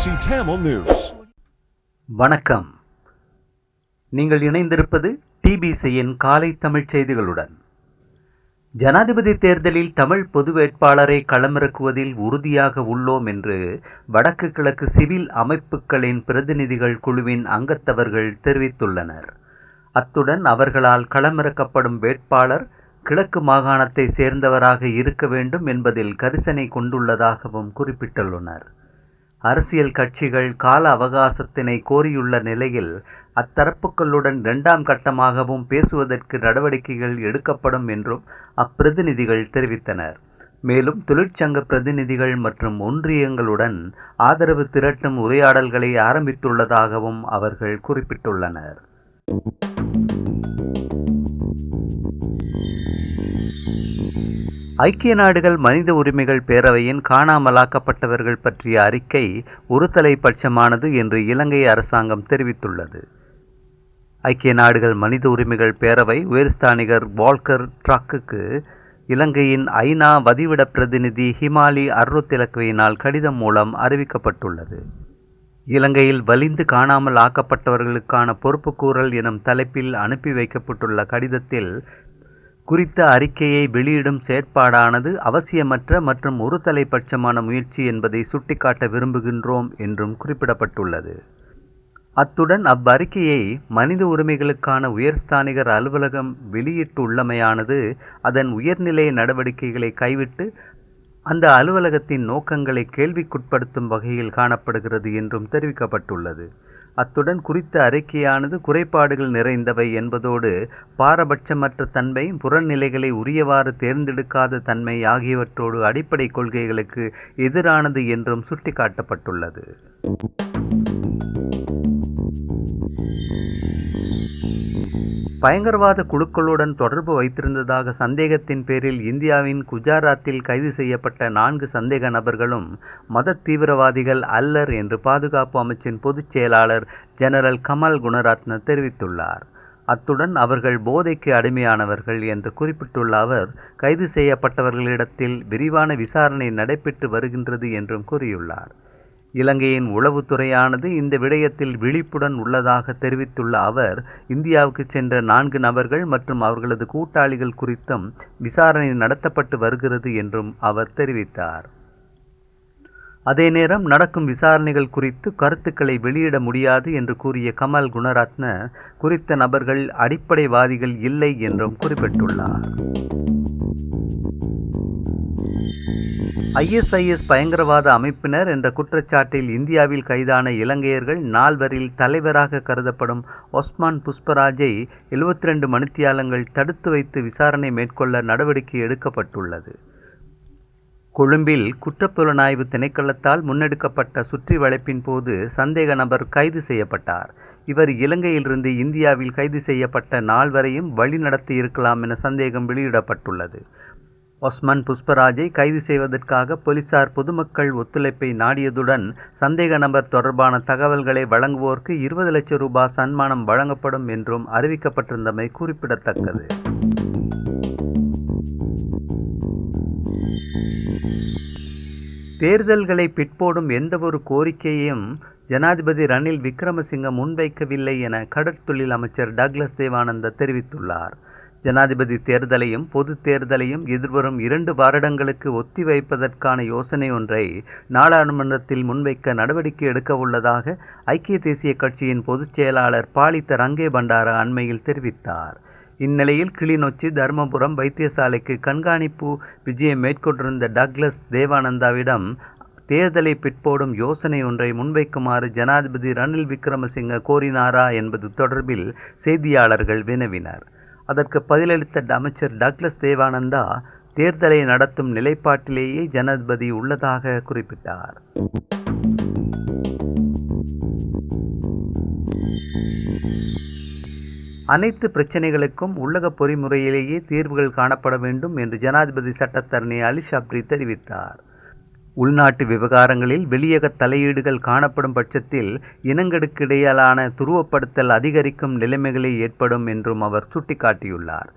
BBC Tamil News. வணக்கம். நீங்கள் இணைந்திருப்பது டிபிசியின் காலை தமிழ் செய்திகளுடன். ஜனாதிபதி தேர்தலில் தமிழ் பொது வேட்பாளரை களமிறக்குவதில் உறுதியாக உள்ளோம் என்று வடக்கு கிழக்கு சிவில் அமைப்புகளின் பிரதிநிதிகள் குழுவின் அங்கத்தவர்கள் தெரிவித்துள்ளனர். அத்துடன் அவர்களால் களமிறக்கப்படும் வேட்பாளர் கிழக்கு மாகாணத்தை சேர்ந்தவராக இருக்க வேண்டும் என்பதில் கரிசனை கொண்டுள்ளதாகவும் குறிப்பிட்டுள்ளனர். அரசியல் கட்சிகள் கால அவகாசத்தினை கோரியுள்ள நிலையில் அத்தரப்புகளுடன் இரண்டாம் கட்டமாகவும் பேசுவதற்கு நடவடிக்கைகள் எடுக்கப்படும் என்றும் அப்பிரதிநிதிகள் தெரிவித்தனர். மேலும் தொழிற்சங்க பிரதிநிதிகள் மற்றும் ஒன்றியங்களுடன் ஆதரவு திரட்டும் உரையாடல்களை ஆரம்பித்துள்ளதாகவும் அவர்கள் குறிப்பிட்டுள்ளனர். ஐக்கிய நாடுகள் மனித உரிமைகள் பேரவையின் காணாமலாக்கப்பட்டவர்கள் பற்றிய அறிக்கை ஒரு தலைப்பட்சமானது என்று இலங்கை அரசாங்கம் தெரிவித்துள்ளது. ஐக்கிய நாடுகள் மனித உரிமைகள் பேரவை உயர்ஸ்தானிகர் வால்கர் ட்ரக்குக்கு இலங்கையின் ஐநா வதிவிட பிரதிநிதி ஹிமாலி அருத்திலக்கவினால் கடிதம் மூலம் அறிவிக்கப்பட்டுள்ளது. இலங்கையில் வலிந்து காணாமல் ஆக்கப்பட்டவர்களுக்கான பொறுப்புக்கூறல் எனும் தலைப்பில் அனுப்பி வைக்கப்பட்டுள்ள கடிதத்தில் குறித்த அறிக்கையை வெளியிடும் செயற்பாடானது அவசியமற்ற மற்றும் ஒரு தலைப்பட்சமான முயற்சி என்பதை சுட்டிக்காட்ட விரும்புகின்றோம் என்றும் குறிப்பிடப்பட்டுள்ளது. அத்துடன் அவ்வறிக்கையை மனித உரிமைகளுக்கான உயர்ஸ்தானிகர் அலுவலகம் வெளியிட்டுள்ளமையானது அதன் உயர்நிலை நடவடிக்கைகளை கைவிட்டு அந்த அலுவலகத்தின் நோக்கங்களை கேள்விக்குட்படுத்தும் வகையில் காணப்படுகிறது என்றும் தெரிவிக்கப்பட்டுள்ளது. அத்துடன் குறித்த அறிக்கையானது குறைபாடுகள் நிறைந்தவை என்பதோடு பாரபட்சமற்ற தன்மை, புறநிலைகளை உரியவாறு தேர்ந்தெடுக்காத தன்மை ஆகியவற்றோடு அடிப்படை கொள்கைகளுக்கு எதிரானது என்றும் சுட்டிக்காட்டப்பட்டுள்ளது. பயங்கரவாத குழுக்களுடன் தொடர்பு வைத்திருந்ததாக சந்தேகத்தின் பேரில் இந்தியாவின் குஜராத்தில் கைது செய்யப்பட்ட 4 சந்தேக நபர்களும் மத தீவிரவாதிகள் அல்லர் என்று பாதுகாப்பு அமைச்சின் பொதுச் செயலாளர் ஜெனரல் கமல் குணரத்ன தெரிவித்துள்ளார். அத்துடன் அவர்கள் போதைக்கு அடிமையானவர்கள் என்று குறிப்பிட்டுள்ள அவர் கைது செய்யப்பட்டவர்களிடத்தில் விரிவான விசாரணை நடைபெற்று வருகின்றது என்றும் கூறியுள்ளார். இலங்கையின் உளவுத்துறையானது இந்த விடயத்தில் விழிப்புடன் உள்ளதாக தெரிவித்துள்ள அவர் இந்தியாவுக்கு சென்ற 4 நபர்கள் மற்றும் அவர்களது கூட்டாளிகள் குறித்தும் விசாரணை நடத்தப்பட்டு வருகிறது என்றும் அவர் தெரிவித்தார். அதே நேரம் நடக்கும் விசாரணைகள் குறித்து கருத்துக்களை வெளியிட முடியாது என்று கூறிய கமல் குணரத்ன குறித்த நபர்கள் அடிப்படைவாதிகள் இல்லை என்றும் குறிப்பிட்டுள்ளார். ISIS பயங்கரவாத அமைப்பினர் என்ற குற்றச்சாட்டில் இந்தியாவில் கைதான இலங்கையர்கள் 4வரில் தலைவராக கருதப்படும் ஒஸ்மான் புஷ்பராஜை 72 மணித்தியாலங்கள் தடுத்து வைத்து விசாரணை மேற்கொள்ள நடவடிக்கை எடுக்கப்பட்டுள்ளது. கொழும்பில் குற்றப்புலனாய்வு திணைக்களத்தால் முன்னெடுக்கப்பட்ட சுற்றி வளைப்பின் போது சந்தேக நபர் கைது செய்யப்பட்டார். இவர் இலங்கையிலிருந்து இந்தியாவில் கைது செய்யப்பட்ட 4வரையும் வழிநடத்தி இருக்கலாம் என சந்தேகம் வெளியிடப்பட்டுள்ளது. ஒஸ்மான் புஷ்பராஜை கைது செய்வதற்காக போலீசார் பொதுமக்கள் ஒத்துழைப்பை நாடியதுடன் சந்தேக நபர் தொடர்பான தகவல்களை வழங்குவோருக்கு 20 லட்சம் ரூபாய் சன்மானம் வழங்கப்படும் என்றும் அறிவிக்கப்பட்டிருந்தமை குறிப்பிடத்தக்கது. தேர்தல்களை பிற்போடும் எந்தவொரு கோரிக்கையையும் ஜனாதிபதி ரணில் விக்ரமசிங்க முன்வைக்கவில்லை என கடற்தொழில் அமைச்சர் டக்ளஸ் தேவானந்தா தெரிவித்துள்ளார். ஜனாதிபதி தேர்தலையும் பொது தேர்தலையும் எதிர்வரும் 2 வருடங்களுக்கு ஒத்திவைப்பதற்கான யோசனை ஒன்றை நாடாளுமன்றத்தில் முன்வைக்க நடவடிக்கை எடுக்க உள்ளதாக ஐக்கிய தேசிய கட்சியின் பொதுச் செயலாளர் பாலித்த ரங்கே பண்டார அண்மையில் தெரிவித்தார். இந்நிலையில் கிளிநொச்சி, தர்மபுரம் வைத்தியசாலைக்கு கண்காணிப்பு விஜயம் மேற்கொண்டிருந்த டக்ளஸ் தேவானந்தாவிடம் தேர்தலை பிற்போடும் யோசனை ஒன்றை முன்வைக்குமாறு ஜனாதிபதி ரணில் விக்ரமசிங்க கோரினாரா என்பது தொடர்பில் செய்தியாளர்கள் வினவினர். அதற்கு பதிலளித்த அமைச்சர் டக்ளஸ் தேவானந்தா தேர்தலை நடத்தும் நிலைப்பாட்டிலேயே ஜனாதிபதி உள்ளதாக குறிப்பிட்டார். அனைத்து பிரச்சினைகளுக்கும் உள்ளக பொறிமுறையிலேயே தீர்வுகள் காணப்பட வேண்டும் என்று ஜனாதிபதி சட்டத்தரணி அலி ஷப்ரி தெரிவித்தார். உள்நாட்டு விவகாரங்களில் வெளியக தலையீடுகள் காணப்படும் பட்சத்தில் இனங்களுக்கிடையிலான துருவப்படுத்தல் அதிகரிக்கும் நிலைமைகளை ஏற்படும் என்றும் அவர் சுட்டிக்காட்டியுள்ளார்.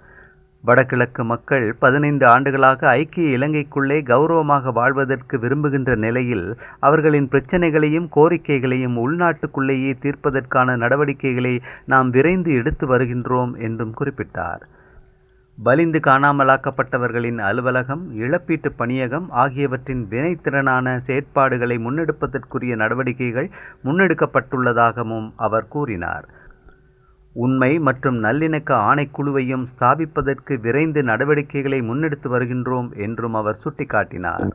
வடகிழக்கு மக்கள் 15 ஆண்டுகளாக ஐக்கிய இலங்கைக்குள்ளே கௌரவமாக வாழ்வதற்கு விரும்புகின்ற நிலையில் அவர்களின் பிரச்சினைகளையும் கோரிக்கைகளையும் உள்நாட்டுக்குள்ளேயே தீர்ப்பதற்கான நடவடிக்கைகளை நாம் விரைந்து எடுத்து வருகின்றோம் என்றும் குறிப்பிட்டார். வலிந்து காணாமலாக்கப்பட்டவர்களின் அலுவலகம், இழப்பீட்டு பணியகம் ஆகியவற்றின் வினைத்திறனான செயற்பாடுகளை முன்னெடுப்பதற்குரிய நடவடிக்கைகள் முன்னெடுக்கப்பட்டுள்ளதாகவும் அவர் கூறினார். உண்மை மற்றும் நல்லிணக்க ஆணைக்குழுவையும் ஸ்தாபிப்பதற்கு விரைந்து நடவடிக்கைகளை முன்னெடுத்து வருகின்றோம் என்றும் அவர் சுட்டிக்காட்டினார்.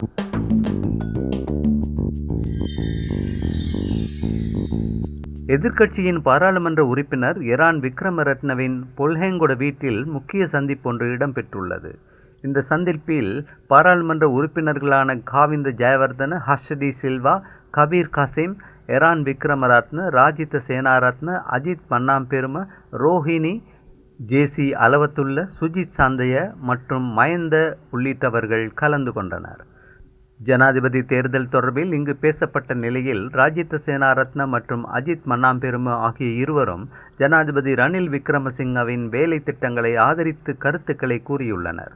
எதிர்க்கட்சியின் பாராளுமன்ற உறுப்பினர் எரான் விக்ரமரட்னவின் பொல்ஹேங்கொட வீட்டில் முக்கிய சந்திப்பொன்று இடம்பெற்றுள்ளது. இந்த சந்திப்பில் பாராளுமன்ற உறுப்பினர்களான காவிந்த ஜெயவர்தன, ஹர்ஷடி சில்வா, கபீர் கசீம், எரான் விக்ரமரத்ன, ராஜித சேனாரத்ன, அஜித் மன்னாம்பெரும, ரோஹிணி, ஜேசி அலவத்துள்ள, சுஜித் சாந்தய மற்றும் மயந்த உள்ளிட்டவர்கள் கலந்து கொண்டனர். ஜனாதிபதி தேர்தல் தொடர்பில் இங்கு பேசப்பட்ட நிலையில் ராஜித சேனாரத்ன மற்றும் அஜித் மன்னாம்பெரும ஆகிய இருவரும் ஜனாதிபதி ரணில் விக்ரமசிங்கவின் வேலை திட்டங்களை ஆதரித்து கருத்துக்களை கூறியுள்ளனர்.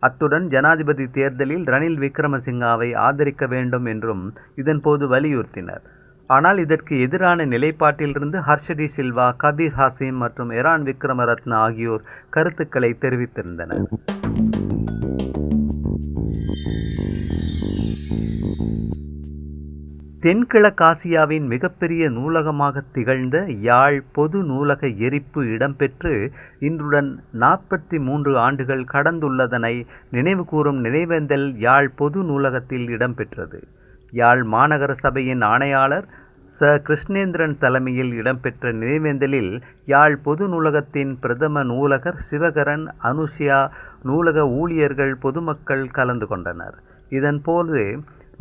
அத்துடன் ஜனாதிபதி தேர்தலில் ரணில் விக்ரமசிங்காவை ஆதரிக்க வேண்டும் என்றும் இதன்போது வலியுறுத்தினர். ஆனால் இதற்கு எதிரான நிலைப்பாட்டிலிருந்து ஹர்ஷடி சில்வா, கபீர் ஹாசிம் மற்றும் எரான் விக்ரமரத்ன ஆகியோர் கருத்துக்களை தெரிவித்திருந்தனர். தென்கிழக்காசியாவின் மிகப்பெரிய நூலகமாக திகழ்ந்த யாழ் பொது நூலக எரிப்பு இடம்பெற்று இன்றுடன் 43 ஆண்டுகள் கடந்துள்ளதனை நினைவுகூரும் நினைவேந்தல் யாழ் பொது நூலகத்தில் இடம்பெற்றது. யாழ் மாநகர சபையின் ஆணையாளர் ச. கிருஷ்ணேந்திரன் தலைமையில் இடம்பெற்ற நினைவேந்தலில் யாழ் பொது நூலகத்தின் பிரதம நூலகர் சிவகரன், அனுஷியா, நூலக ஊழியர்கள், பொதுமக்கள் கலந்து கொண்டனர். இதன்போது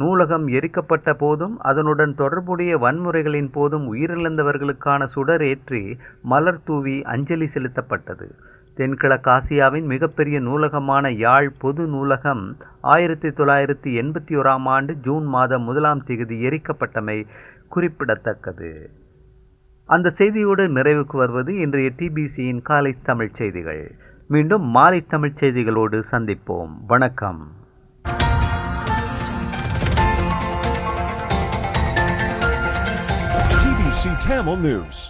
நூலகம் எரிக்கப்பட்ட போதும் அதனுடன் தொடர்புடைய வன்முறைகளின் போதும் உயிரிழந்தவர்களுக்கான சுடர் ஏற்றி மலர் தூவி அஞ்சலி செலுத்தப்பட்டது. தென்கிழக்காசியாவின் மிகப்பெரிய நூலகமான யாழ் பொது நூலகம் 1981ஆம் ஆண்டு ஜூன் மாதம் 1ஆம் தேதி எரிக்கப்பட்டமை குறிப்பிடத்தக்கது. அந்த செய்தியோடு நிறைவுக்கு வருவது இன்றைய டிபிசியின் காலை தமிழ் செய்திகள். மீண்டும் மாலை தமிழ் செய்திகளோடு சந்திப்போம். வணக்கம். TBC Tamil News.